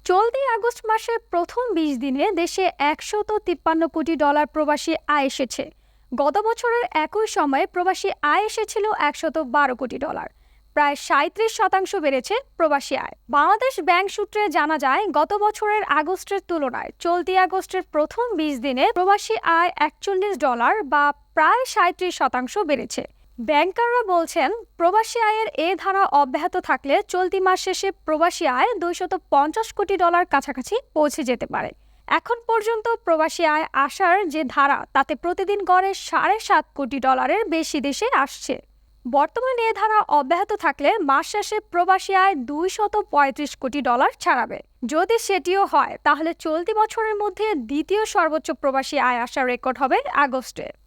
চলতি আগস্ট মাসের প্রথম ২০ দিনে দেশে $১৫৩ কোটি প্রবাসী আয় এসেছে। গত বছরের একই সময়ে প্রবাসী আয় এসেছিল $১১২ কোটি। প্রায় ৩৭% বেড়েছে প্রবাসী আয়। বাংলাদেশ ব্যাংক সূত্রে জানা যায়, গত বছরের আগস্টের তুলনায় চলতি আগস্টের প্রথম ২০ দিনে প্রবাসী আয় $৪১ বা প্রায় ৩৭% বেড়েছে। ব্যাংকাররা বলছেন, প্রবাসী আয়ের এ ধারা অব্যাহত থাকলে চলতি মাস শেষে প্রবাসী আয় $২৫০ কোটি কাছাকাছি পৌঁছে যেতে পারে। এখন পর্যন্ত প্রবাসী আয় আসার যে ধারা, তাতে প্রতিদিন গড়ে $৭.৫ কোটি বেশি দেশে আসছে। বর্তমানে এ ধারা অব্যাহত থাকলে মাস শেষে প্রবাসী আয় $২৩৫ কোটি ছাড়াবে। যদি সেটিও হয়, তাহলে চলতি বছরের মধ্যে দ্বিতীয় সর্বোচ্চ প্রবাসী আয় আসার রেকর্ড হবে আগস্টে।